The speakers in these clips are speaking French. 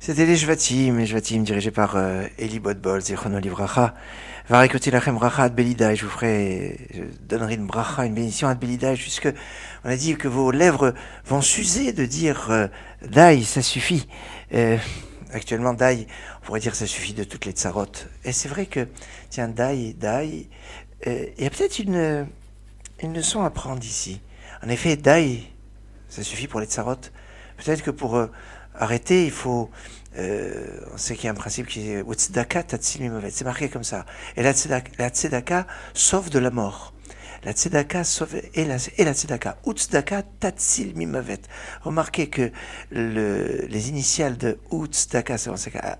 C'était les Shvatim dirigés par Eli Bodbol, Zichrono Livracha. Varikoti Lachem Bracha Ad Belida, je donnerai une bracha, une bénédiction Ad Belida, jusque, on a dit que vos lèvres vont s'user de dire Dai, ça suffit. Actuellement, Dai, on pourrait dire ça suffit de toutes les tsarot. Et c'est vrai que, tiens, Dai, il y a peut-être une leçon à prendre ici. En effet, Dai, ça suffit pour les tsarot. Peut-être que pour arrêter, il faut... on sait qu'il y a un principe qui est Utsdaka Tatsil Mimovet. C'est marqué comme ça. Et la tzedaka sauve de la mort. La tzedaka sauve et la tzedaka. Utsdaka Tatsil Mimovet. Remarquez que les initiales de Utsdaka, c'est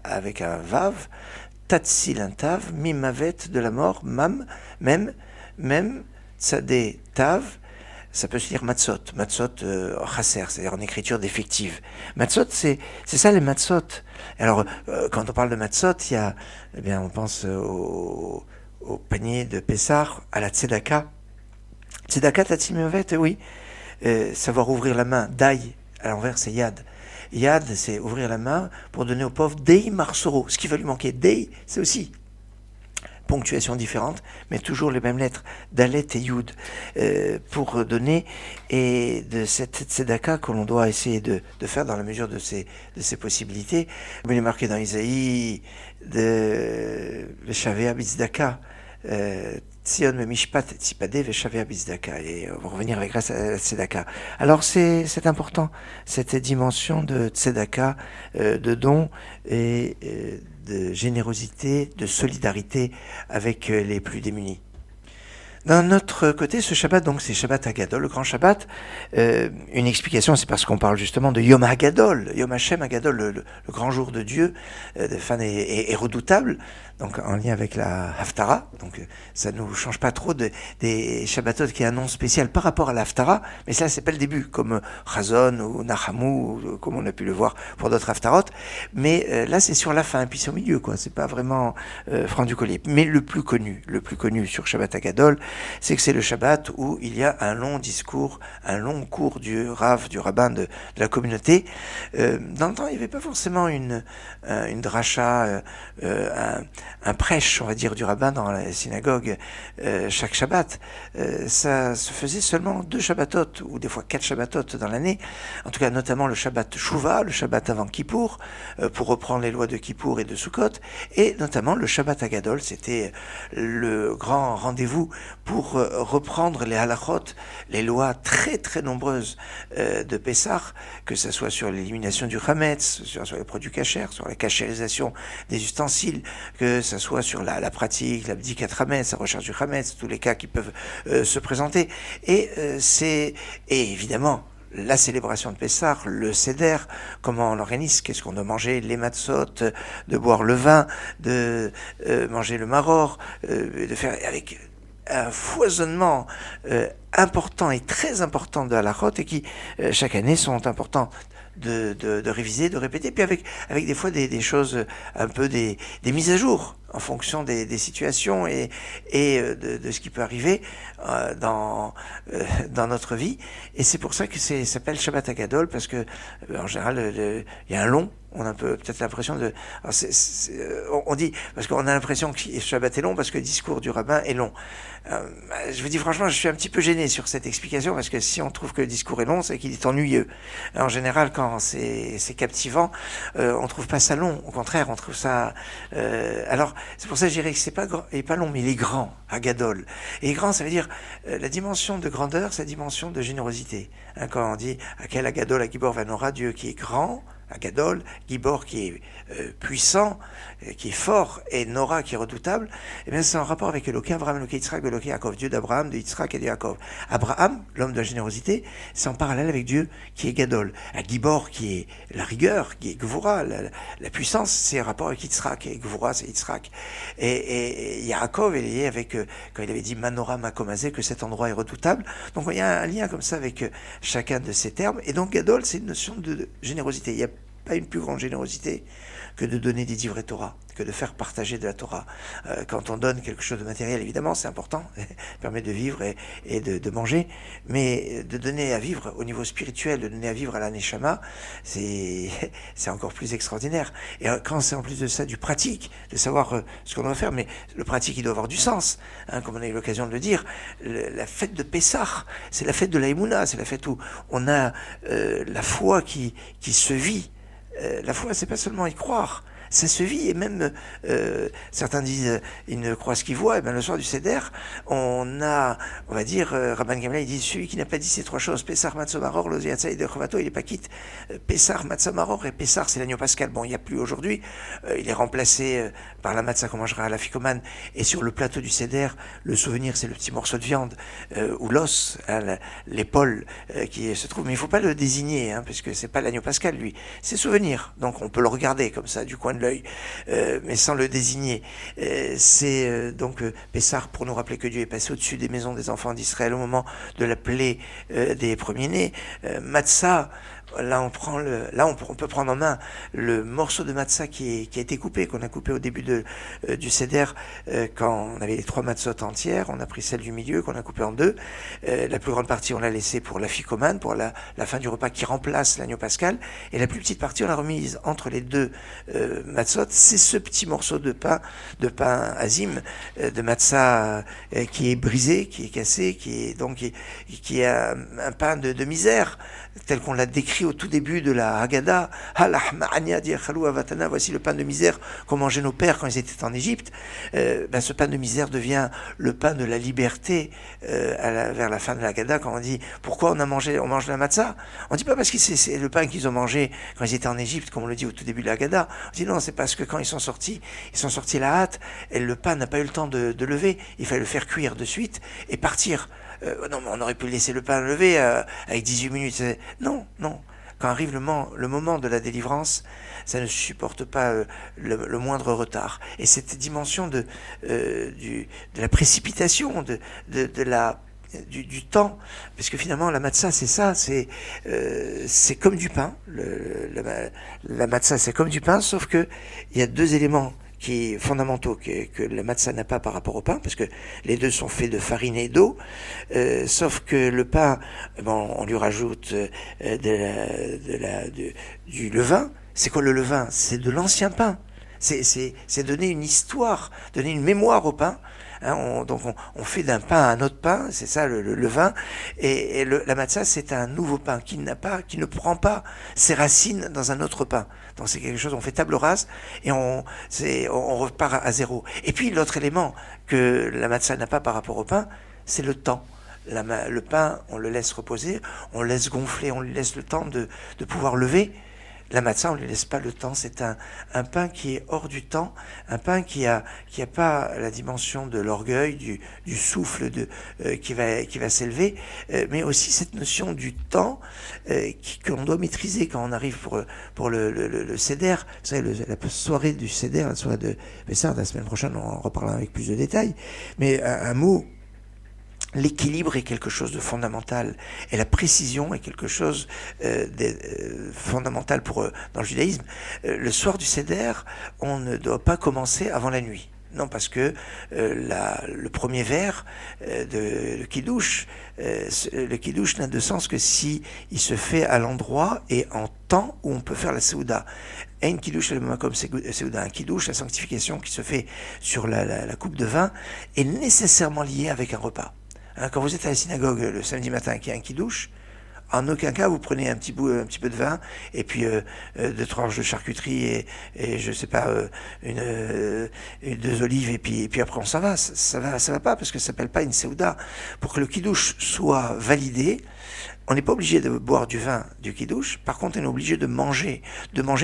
avec un vav, Tatsil un tav, Mimavet de la mort, mam, même, tzadé tav. Ça peut se dire matzot, chasser, c'est-à-dire en écriture défective. Matzot, c'est ça les matzot. Alors, quand on parle de matzot, il y a, eh bien, on pense au panier de Pessah, à la tzedaka. Tzedaka tatimovet, oui. Savoir ouvrir la main. Dai, à l'envers, c'est yad. Yad, c'est ouvrir la main pour donner au pauvre dei marsoro. Ce qui va lui manquer. Dei, c'est aussi ponctuation différente, mais toujours les mêmes lettres, Dalet et Yud, pour donner, et de cette tzedaka que l'on doit essayer de faire dans la mesure de ses possibilités. Comme il est marqué dans Isaïe, de Veshavea Bizdaka, Tzion me mishpat tzipade Veshavea Bizdaka, et on va revenir avec grâce à la tzedaka. Alors c'est important, cette dimension de tzedaka, de don, et de générosité, de solidarité avec les plus démunis. D'un autre côté, ce Shabbat, donc c'est Shabbat Hagadol, le grand Shabbat. Une explication, c'est parce qu'on parle justement de Yom Hagadol, Yom Hashem Hagadol, le grand jour de Dieu, de fan et redoutable, donc en lien avec la Haftara. Donc ça nous change pas trop des Shabbatot qui a un nom spécial par rapport à la Haftara, mais ça c'est pas le début, comme Chazon ou Nachamu, comme on a pu le voir pour d'autres Haftarot. Mais là c'est sur la fin, puis c'est au milieu, quoi. C'est pas vraiment franc du collier. Mais le plus connu sur Shabbat Hagadol, c'est que c'est le Shabbat où il y a un long discours, un long cours du Rav, du rabbin de la communauté. Dans le temps, il n'y avait pas forcément une dracha, un prêche, on va dire, du rabbin dans la synagogue chaque Shabbat. Ça se faisait seulement 2 Shabbatot, ou des fois 4 Shabbatot dans l'année. En tout cas, notamment le Shabbat Shuvah, le Shabbat avant Kippour, pour reprendre les lois de Kippour et de Sukkot, et notamment le Shabbat Hagadol, c'était le grand rendez-vous pour reprendre les halachot, les lois très très nombreuses de Pessah, que ce soit sur l'élimination du chametz, sur les produits cachers, sur la cachérisation des ustensiles, que ce soit sur la pratique, la bdikat chametz, la recherche du chametz, tous les cas qui peuvent se présenter. Et évidemment, la célébration de Pessah, le Seder, comment on l'organise, qu'est-ce qu'on doit manger, les matzot, de boire le vin, de manger le maror, de faire avec un foisonnement important et très important de halachot, et qui chaque année sont importants de réviser, de répéter, puis avec des fois des choses, un peu des mises à jour en fonction des situations et de ce qui peut arriver dans notre vie. Et c'est pour ça que ça s'appelle Shabbat Hagadol, parce que en général il y a un long, on a un peu peut-être l'impression de... Alors on dit, parce qu'on a l'impression que Shabbat est long parce que le discours du rabbin est long. Je vous dis franchement, je suis un petit peu gêné sur cette explication, parce que si on trouve que le discours est long, c'est qu'il est ennuyeux. En général, quand c'est captivant, on trouve pas ça long. Au contraire, on trouve ça... alors, c'est pour ça que je dirais que il est pas long, mais il est grand, Hagadol. Et grand, ça veut dire la dimension de grandeur, c'est la dimension de générosité. Quand on dit « Akel Hagadol Agibor Vanora », Dieu qui est grand, Hagadol, Gibor qui est puissant, qui est fort, et Nora qui est redoutable, et bien c'est en rapport avec Eloké, Abraham, Eloké, Yitzhak, Eloké, Yaakov, Dieu d'Abraham, de Yitzhak et de Yaakov. Abraham, l'homme de la générosité, c'est en parallèle avec Dieu qui est Gadol. Gibor qui est la rigueur, qui est Gvura, la puissance, c'est en rapport avec Yitzhak, et Gvura c'est Yitzhak. Et Yaakov, il est lié avec, quand il avait dit Manora Makomazé, que cet endroit est redoutable. Donc il y a un lien comme ça avec chacun de ces termes, et donc Gadol, c'est une notion de générosité. Il y a pas une plus grande générosité que de donner des divrei Torah, que de faire partager de la Torah. Quand on donne quelque chose de matériel, évidemment, c'est important, ça permet de vivre et de manger, mais de donner à vivre au niveau spirituel, de donner à vivre à la Neshama, c'est encore plus extraordinaire. Et quand c'est en plus de ça du pratique, de savoir ce qu'on doit faire, mais le pratique, il doit avoir du sens, comme on a eu l'occasion de le dire. La fête de Pessah, c'est la fête de la Emouna, c'est la fête où on a la foi qui se vit. La foi, c'est pas seulement y croire, ça se vit, et même certains disent ils ne croient ce qu'ils voient. Et bien le soir du Seder, on va dire, Rabban Gamliel, il dit celui qui n'a pas dit ces trois choses, Pessah, Matzah, Maror, Lo Yatzai de Chovato, il n'est pas quitte. Pessah, Matzah, Maror, et Pessah, c'est l'agneau pascal. Bon, il n'y a plus aujourd'hui, il est remplacé par la Matzah qu'on mangera à la Ficomane, et sur le plateau du Seder, le souvenir, c'est le petit morceau de viande ou l'os, l'épaule qui se trouve, mais il ne faut pas le désigner, parce que c'est pas l'agneau pascal, lui, c'est souvenir, donc on peut le regarder comme ça du coin de l'œil, mais sans le désigner. C'est donc Pessah pour nous rappeler que Dieu est passé au-dessus des maisons des enfants d'Israël au moment de la plaie des premiers-nés. Matzah, là on peut prendre en main le morceau de matzah qui a été coupé, qu'on a coupé au début du Seder, quand on avait les 3 matzot entières, on a pris celle du milieu qu'on a coupée en 2. La plus grande partie on l'a laissée pour la ficomane, pour la fin du repas qui remplace l'agneau pascal, et la plus petite partie on l'a remise entre les 2 matzot. C'est ce petit morceau de pain azim, de matzah qui est brisé, qui est cassé, qui est un pain de misère, tel qu'on l'a décrit au tout début de la Haggadah. Voici le pain de misère qu'ont mangé nos pères quand ils étaient en Égypte. Ce pain de misère devient le pain de la liberté vers la fin de la Haggadah, quand on dit pourquoi on mange la matzah. On dit pas parce que c'est le pain qu'ils ont mangé quand ils étaient en Égypte, comme on le dit au tout début de la Haggadah. On dit non, c'est parce que quand ils sont sortis à la hâte, et le pain n'a pas eu le temps de lever, il fallait le faire cuire de suite et partir. Non, mais on aurait pu laisser le pain lever avec 18 minutes. Non. Quand arrive le moment de la délivrance, ça ne supporte pas le moindre retard. Et cette dimension de la précipitation, du temps, parce que finalement la matzah c'est ça, c'est comme du pain. La matzah c'est comme du pain, sauf que il y a 2 éléments qui est fondamentaux que la matzah n'a pas par rapport au pain, parce que les 2 sont faits de farine et d'eau, sauf que le pain, on lui rajoute du levain. C'est quoi le levain? C'est de l'ancien pain. C'est donner une histoire, donner une mémoire au pain. Donc on fait d'un pain un autre pain, c'est ça le levain, et la matzah c'est un nouveau pain qui ne prend pas ses racines dans un autre pain. Donc c'est quelque chose, on fait table rase et on repart à zéro. Et puis l'autre élément que la matzah n'a pas par rapport au pain, c'est le temps. Le pain, on le laisse reposer, on le laisse gonfler, on lui laisse le temps de pouvoir lever. La matzah, on ne lui laisse pas le temps. C'est un pain qui est hors du temps, un pain qui a pas la dimension de l'orgueil, du souffle qui va s'élever, mais aussi cette notion du temps qu'on doit maîtriser quand on arrive pour le Seder. Vous savez, la soirée du Seder, la soirée de Pessah, la semaine prochaine, on en reparlera avec plus de détails. Mais un mot. L'équilibre est quelque chose de fondamental et la précision est quelque chose de fondamental dans le judaïsme. Le soir du Seder, on ne doit pas commencer avant la nuit. Non, parce que le premier vers le Kiddush n'a de sens que si il se fait à l'endroit et en temps où on peut faire la Seouda. Un Kiddush, comme Seouda, un Kiddush, la sanctification qui se fait sur la coupe de vin, est nécessairement liée avec un repas. Quand vous êtes à la synagogue le samedi matin qu'il y a un Kiddush, en aucun cas vous prenez un petit peu de vin et puis 2 tranches de charcuterie et je sais pas 2 olives et puis après on s'en va. Ça va pas parce que ça s'appelle pas une Seouda. Pour que le Kiddush soit validé, on n'est pas obligé de boire du vin du Kiddush, par contre on est obligé de manger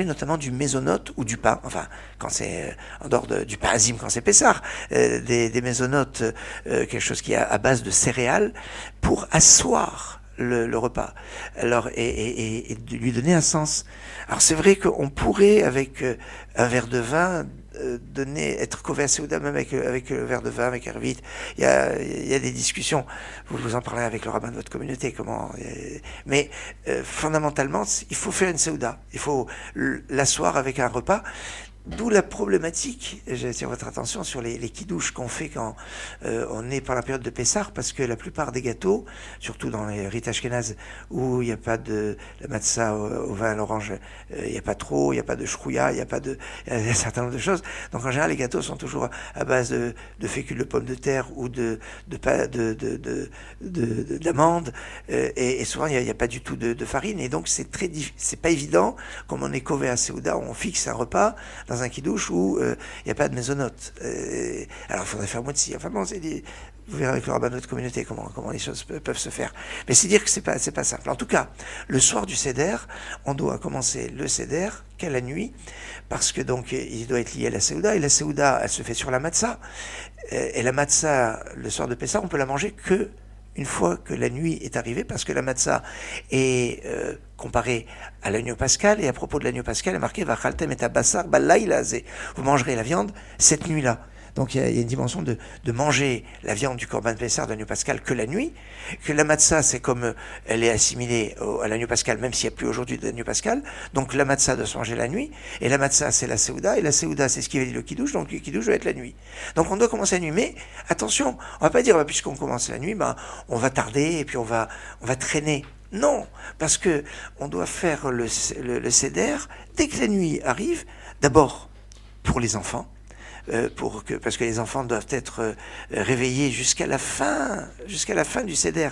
notamment du mésonote ou du pain, enfin quand c'est en dehors du pain azim quand c'est Pessah, des mésonotes, quelque chose qui est à base de céréales, pour asseoir le repas. Alors, et de lui donner un sens. Alors c'est vrai qu'on pourrait, avec un verre de vin, être Kové Seuda, même avec le verre de vin, avec Hervit. Il y a des discussions. Vous en parlerez avec le rabbin de votre communauté. Mais fondamentalement, il faut faire une Seuda. Il faut l'asseoir avec un repas. D'où la problématique, j'attire votre attention sur les kidouches qu'on fait quand on est par la période de Pessah, parce que la plupart des gâteaux, surtout dans les rites ashkénazes où il n'y a pas de la matzah au vin à l'orange, il n'y a pas trop, il n'y a pas de shrouya, il y a un certain nombre de choses. Donc en général, les gâteaux sont toujours à base de fécule de pommes de terre ou d'amandes, et souvent il n'y a pas du tout de farine, et donc c'est pas évident, comme on est Kové à Seuda, on fixe un repas dans un kidouche où il n'y a pas de maisonnote. Alors il faudrait faire motzi. Enfin bon, vous verrez avec le rabbin de notre communauté comment les choses peuvent se faire. Mais c'est dire que c'est pas simple. En tout cas, le soir du Seder, on doit commencer le Seder qu'à la nuit, parce que donc il doit être lié à la Seuda, et la Seuda, elle se fait sur la matzah. Et la matzah, le soir de Pessah, on peut la manger que une fois que la nuit est arrivée, parce que la matzah est comparée à l'agneau pascal, et à propos de l'agneau pascal, il est marqué Vachaltem et abassar balayla ze. Vous mangerez la viande cette nuit-là. Donc il y a une dimension de manger la viande du Corban Pessah de l'agneau pascal que la nuit, que la matzah, c'est comme elle est assimilée à l'agneau pascal, même s'il n'y a plus aujourd'hui d'agneau pascal, donc la matzah doit se manger la nuit, et la matzah c'est la Seuda, et la Seuda c'est ce qui veut dire le kidouche, donc le kidouche doit être la nuit. Donc on doit commencer la nuit, mais attention, on va pas dire, puisqu'on commence la nuit, on va tarder, et puis on va traîner. Non, parce que on doit faire le Seder dès que la nuit arrive, d'abord pour les enfants, parce que les enfants doivent être réveillés jusqu'à la fin du Seder.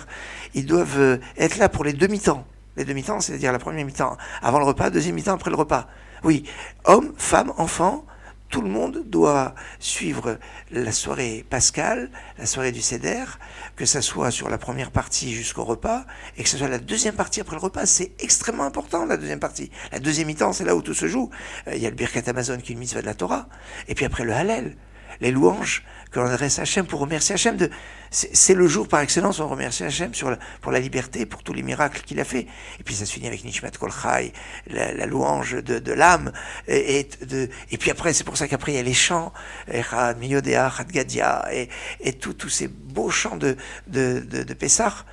Ils doivent être là pour les demi-temps. Les demi-temps, c'est-à-dire la première mi-temps avant le repas, deuxième mi-temps après le repas. Oui, hommes, femmes, enfants, tout le monde doit suivre la soirée pascale, la soirée du Seder, que ça soit sur la première partie jusqu'au repas, et que ce soit la deuxième partie après le repas. C'est extrêmement important, la deuxième partie. La deuxième mi-temps, c'est là où tout se joue. Il y a le Birkat Hamazon qui est une mitzvah de la Torah, et puis après le Hallel, les louanges que l'on adresse à Hachem pour remercier Hachem. C'est le jour par excellence où on remercie Hachem pour la liberté, pour tous les miracles qu'il a fait. Et puis ça se finit avec Nishmat Kol Chai, la louange de l'âme. Et puis après, c'est pour ça qu'après il y a les chants, Echad Miyodea, Echad Gadia, et tous ces beaux chants de Pessah.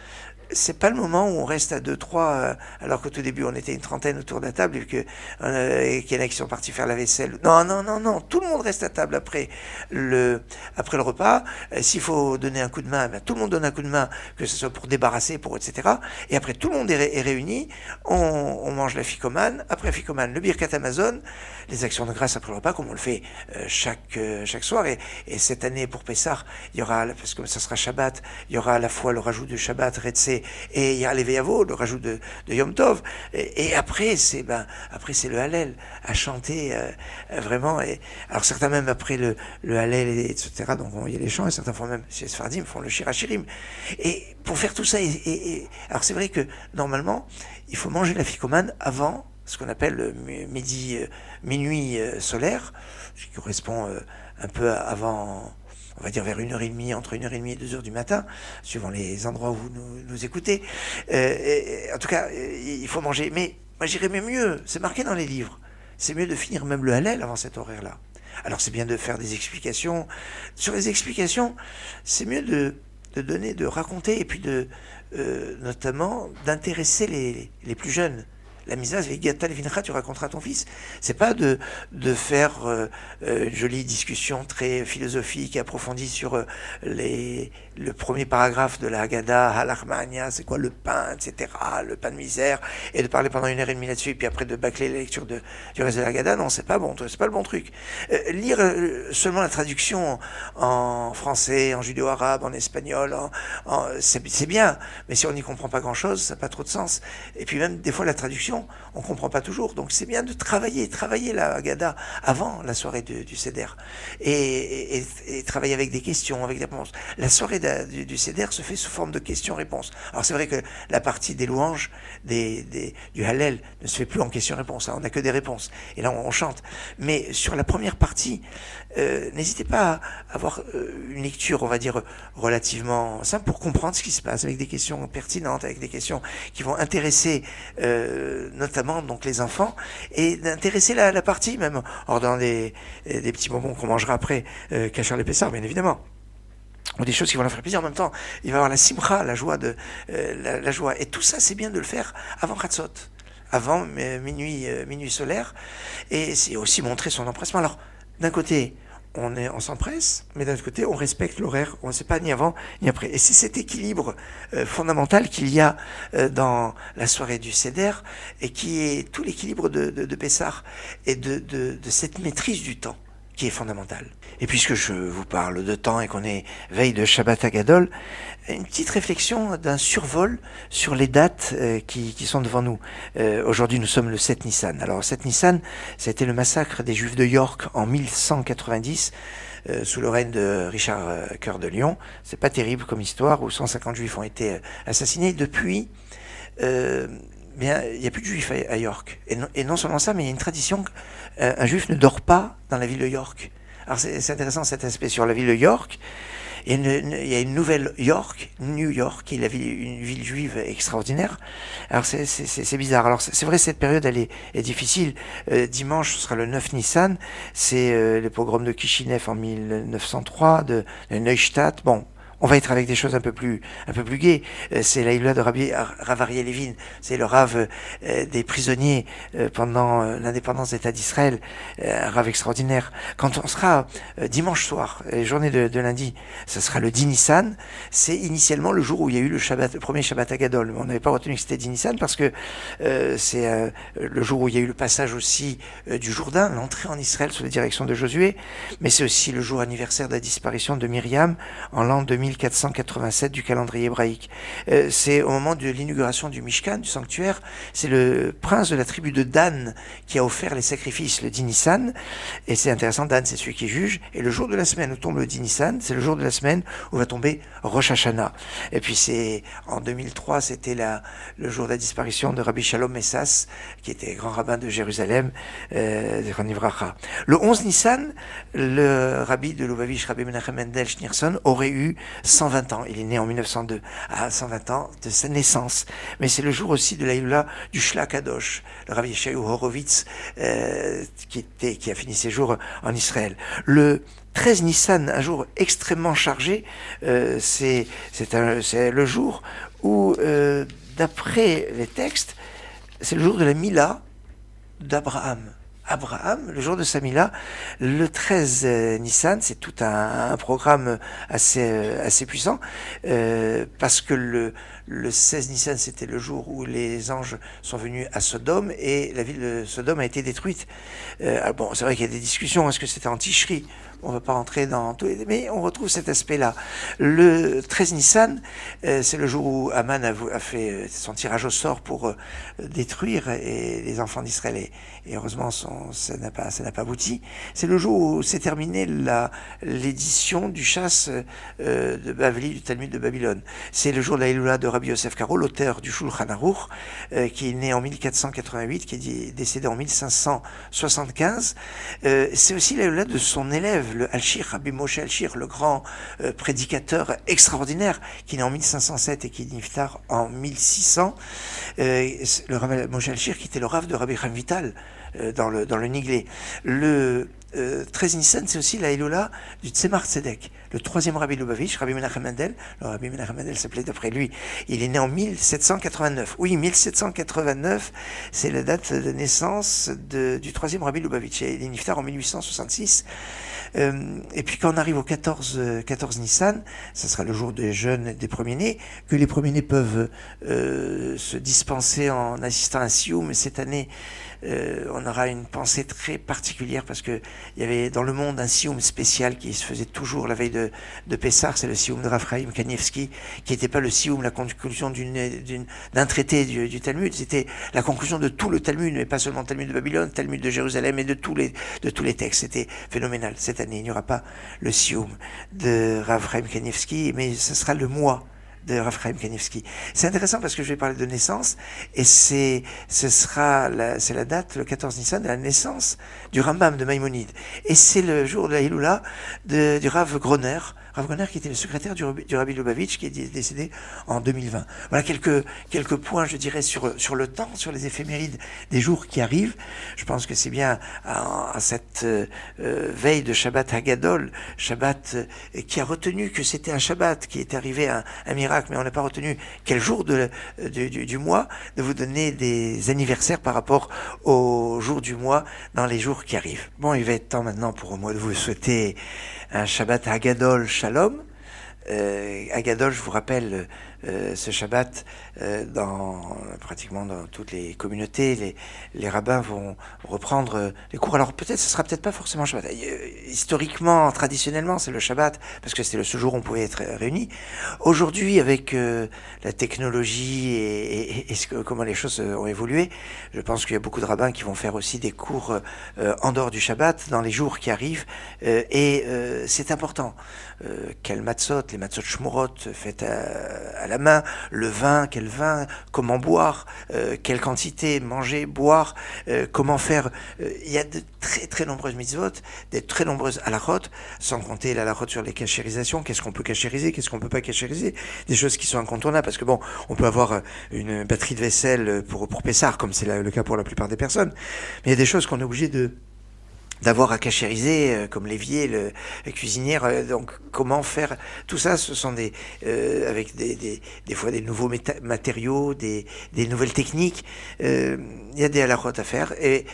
C'est pas le moment où on reste à 2-3, alors qu'au tout début on était une trentaine autour de la table et qu'il y en a qui sont partis faire la vaisselle. Non, tout le monde reste à table après le repas. S'il faut donner un coup de main, tout le monde donne un coup de main, que ce soit pour débarrasser, pour etc. Et après tout le monde est réuni, on mange la ficomane, après la ficomane le birkat Hamazon, les actions de grâce après le repas, comme on le fait chaque soir. Et cette année pour Pessah, il y aura, parce que ça sera Shabbat, il y aura à la fois le rajout de Shabbat, Retsé, et il y a les Veyavo, le rajout de Yom Tov, et après c'est le Hallel à chanter vraiment. Et alors certains même après le Hallel etc. Donc il y a les chants, et certains font même chez Sfardim font le Shir Hashirim. Et pour faire tout ça, alors c'est vrai que normalement il faut manger la ficomane avant ce qu'on appelle le minuit solaire, ce qui correspond un peu avant, on va dire vers 1h30, entre 1h30 et 2h du matin, suivant les endroits où vous nous écoutez. En tout cas, il faut manger. Mais moi, j'irais même mieux. C'est marqué dans les livres. C'est mieux de finir même le Hallel avant cet horaire-là. Alors, c'est bien de faire des explications. Sur les explications, c'est mieux de donner, de raconter, et puis notamment d'intéresser les plus jeunes. La misaz vegata levincha, tu raconteras à ton fils. C'est pas de faire une jolie discussion très philosophique et approfondie sur le premier paragraphe de la Haggadah, Halachmania, c'est quoi le pain, etc., le pain de misère, et de parler pendant 1h30 là-dessus, et puis après de bâcler la lecture du reste de la Haggadah. Non, c'est pas bon, c'est pas le bon truc. Lire seulement la traduction en français, en judéo-arabe, en espagnol, c'est bien, mais si on n'y comprend pas grand-chose, ça n'a pas trop de sens. Et puis même des fois la traduction, on ne comprend pas toujours. Donc c'est bien de travailler la Haggadah avant la soirée du Seder. Et travailler avec des questions, avec des réponses. La soirée du Seder se fait sous forme de questions-réponses. Alors c'est vrai que la partie des louanges, du Hallel, ne se fait plus en questions-réponses. Hein, on n'a que des réponses. Et là, on chante. Mais sur la première partie, n'hésitez pas à avoir une lecture, on va dire, relativement simple pour comprendre ce qui se passe, avec des questions pertinentes, avec des questions qui vont intéresser notamment donc les enfants, et d'intéresser la partie même, or dans des petits bonbons qu'on mangera après, cachant l'épaisseur, bien évidemment, ou des choses qui vont leur faire plaisir. En même temps, il va y avoir la simcha, la joie la joie. Et tout ça, c'est bien de le faire avant Chatzot, avant minuit solaire, et c'est aussi montrer son empressement. Alors, d'un côté, on s'empresse, mais d'un autre côté, on respecte l'horaire, on ne sait pas ni avant ni après. Et c'est cet équilibre fondamental qu'il y a dans la soirée du Seder, et qui est tout l'équilibre de Pessah, et de cette maîtrise du temps, qui est fondamentale. Et puisque je vous parle de temps et qu'on est veille de Shabbat Hagadol, une petite réflexion d'un survol sur les dates qui sont devant nous. Aujourd'hui, nous sommes le 7 Nissan. Alors, 7 Nissan, ça a été le massacre des Juifs de York en 1190, sous le règne de Richard Cœur de Lion. C'est pas terrible comme histoire, où 150 Juifs ont été assassinés. Depuis, bien, il n'y a plus de Juifs à York. Et non seulement ça, mais il y a une tradition qu'un Juif ne dort pas dans la ville de York. Alors c'est intéressant cet aspect sur la ville de York. Il y a une nouvelle York, New York, qui est une ville juive extraordinaire. Alors c'est bizarre. Alors c'est vrai, cette période elle est difficile. Dimanche, ce sera le 9 Nissan. C'est les pogroms de Kishinev en 1903, de Neustadt. Bon, on va être avec des choses un peu plus gaies. C'est la Hila de Rav Aryeh Levin, c'est le Rav des prisonniers pendant l'indépendance d'État d'Israël, un Rav extraordinaire. Quand on sera dimanche soir, les journées de lundi, ça sera le 10 Nissan. C'est initialement le jour où il y a eu le premier Shabbat Hagadol. On n'avait pas retenu que c'était 10 Nissan parce que c'est le jour où il y a eu le passage aussi du Jourdain, l'entrée en Israël sous la direction de Josué, mais c'est aussi le jour anniversaire de la disparition de Myriam en l'an 2487 du calendrier hébraïque. C'est au moment de l'inauguration du Mishkan, du sanctuaire. C'est le prince de la tribu de Dan qui a offert les sacrifices le 10 Nissan. Et c'est intéressant, Dan, c'est celui qui juge. Et le jour de la semaine où tombe le 10 Nissan, c'est le jour de la semaine où va tomber Rosh Hashanah. Et puis en 2003, c'était le jour de la disparition de Rabbi Shalom Messas, qui était grand rabbin de Jérusalem, Zichron Livracha. Le 11 Nissan, le rabbi de Lubavitch, Rabbi Menachem Mendel Schneerson, aurait eu 120 ans. Il est né en 1902, à 120 ans de sa naissance. Mais c'est le jour aussi de la Hila du Shla Kadosh, le Rabbi Yeshayahu Horowitz, qui a fini ses jours en Israël. Le 13 Nissan, un jour extrêmement chargé, c'est le jour où, d'après les textes, c'est le jour de la Mila d'Abraham. Abraham, le jour de sa Mila, le 13 Nissan, c'est tout un programme assez puissant, parce que le 16 Nissan, c'était le jour où les anges sont venus à Sodome et la ville de Sodome a été détruite. Bon, c'est vrai qu'il y a des discussions, est-ce que c'était en Tishri? On ne va pas rentrer dans tout, mais on retrouve cet aspect-là. Le 13 Nissan, c'est le jour où Aman a fait son tirage au sort pour détruire les enfants d'Israël, et heureusement ça n'a pas abouti. C'est le jour où s'est terminée l'édition du chasse de Bavli, du Talmud de Babylone. C'est le jour de la Hilula de Rabbi Yosef Karo, l'auteur du Shulchan Aruch, qui est né en 1488, qui est décédé en 1575. C'est aussi la Hilula de son élève, le Alshir, Rabbi Moshe Alshir, le grand prédicateur extraordinaire, qui est né en 1507 et qui est niftar en 1600. Le Rabbi Moshe Alshir, qui était le Rav de Rabbi Chaim Vital, dans le Niglé. Le 13 Nissan, c'est aussi la Hilula du Tzemar Tzedek, le troisième Rabbi Lubavitch, Rabbi Menachem Mendel. Le Rabbi Menachem Mendel s'appelait d'après lui. Il est né en 1789. Oui, 1789, c'est la date de naissance du troisième Rabbi Lubavitch. Il est niftar en 1866. Et puis quand on arrive au 14 Nissan, ça sera le jour des jeunes et des premiers-nés, que les premiers-nés peuvent se dispenser en assistant à un sioum. Mais cette année, on aura une pensée très particulière parce que il y avait dans le monde un sioum spécial qui se faisait toujours la veille de Pessah, c'est le sioum de Rav Chaim Kanievski, qui n'était pas le sioum, la conclusion d'un traité du Talmud, c'était la conclusion de tout le Talmud, mais pas seulement le Talmud de Babylone, le Talmud de Jérusalem et de tous les textes. C'était phénoménal. Cette année, il n'y aura pas le sioum de Rav Chaim Kanievski, mais ce sera le mois de Rav Chaim Kanievski. C'est intéressant parce que je vais parler de naissance et c'est la date, le 14 Nissan, de la naissance du Rambam de Maïmonide. Et c'est le jour de la Hiloula du Rav Groner. Rav Groner qui était le secrétaire du Rabbi Lubavitch qui est décédé en 2020. Voilà quelques points, je dirais, sur le temps, sur les éphémérides des jours qui arrivent. Je pense que c'est bien à cette veille de Shabbat Hagadol, Shabbat qui a retenu que c'était un Shabbat, qui est arrivé un miracle, mais on n'a pas retenu quel jour du mois, de vous donner des anniversaires par rapport au jour du mois dans les jours qui arrivent. Bon, il va être temps maintenant pour moi de vous souhaiter un Shabbat Hagadol Shalom. Hagadol, je vous rappelle, ce Shabbat, pratiquement dans toutes les communautés, les rabbins vont reprendre les cours. Alors peut-être, ce sera peut-être pas forcément Shabbat. Historiquement, traditionnellement, c'est le Shabbat, parce que c'était le seul jour où on pouvait être réunis. Aujourd'hui, avec la technologie et comment les choses ont évolué, je pense qu'il y a beaucoup de rabbins qui vont faire aussi des cours en dehors du Shabbat, dans les jours qui arrivent, et c'est important. Quel matzot, les matzot shmurot faites à la main, le vin, quel vin, comment boire, quelle quantité manger, boire, comment faire. Il y a de très très nombreuses mitzvot, des très nombreuses halachot, sans compter la halachot sur les cachérisations, qu'est-ce qu'on peut cachériser, qu'est-ce qu'on peut pas cachériser, des choses qui sont incontournables, parce que bon, on peut avoir une batterie de vaisselle pour Pessar, comme c'est le cas pour la plupart des personnes, mais il y a des choses qu'on est obligé d'avoir à cachériser, comme l'évier, la cuisinière. Donc comment faire tout ça, ce sont avec des fois des nouveaux matériaux, des nouvelles techniques. Il y a des halachot à faire, et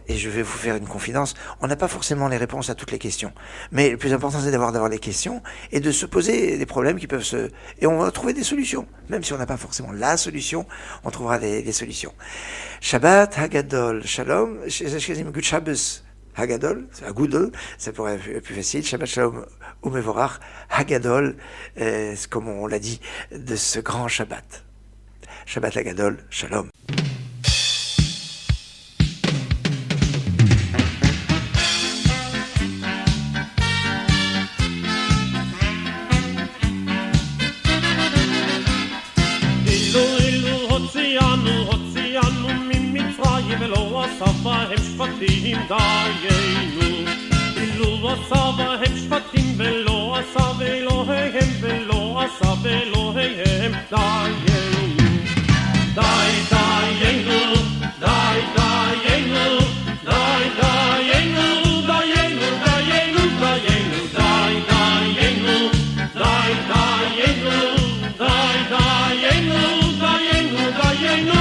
je vais vous faire une confidence, on n'a pas forcément les réponses à toutes les questions, mais le plus important c'est d'avoir les questions et de se poser des problèmes qui peuvent et on va trouver des solutions, même si on n'a pas forcément la solution, on trouvera des solutions. Shabbat Hagadol Shalom, Good Shabbos Hagadol, Hagoudol, ça pourrait être plus facile. Shabbat Shalom Umevorach, Hagadol, comme on l'a dit, de ce grand Shabbat. Shabbat Hagadol, Shalom. הם שפטים דיינו אילו עשה בהם שפטים ולא עשה ואלוהיהם ולא עשה ואלוהיהם דיינו די דיינו די דיינו די דיינו דיינו דיינו דיינו די דיינו די דיינו די דיינו דיינו דיינו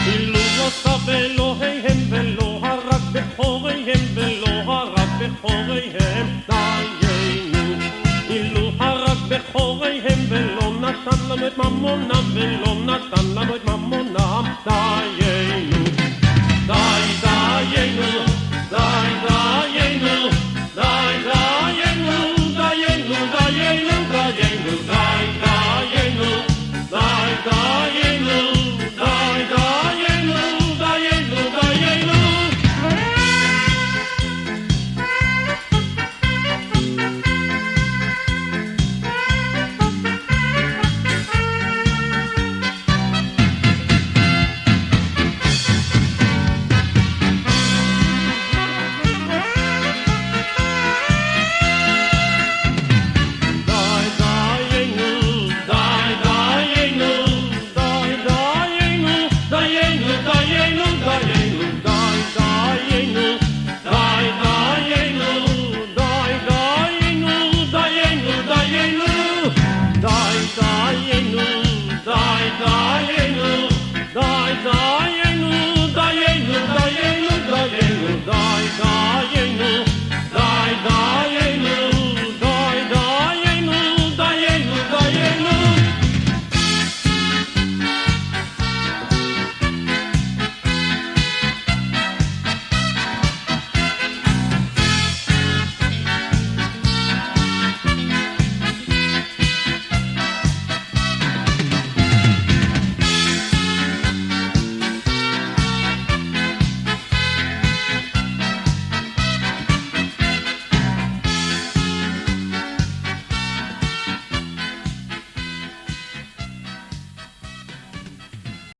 אילו עשה ואלוהיהם ולא הרג בחוריהם ולא הרג בחוריהם דיינו אילו הרג בחוריהם ולא נתן לנו את ממונם ולא נתן לנו את ממונם דיינו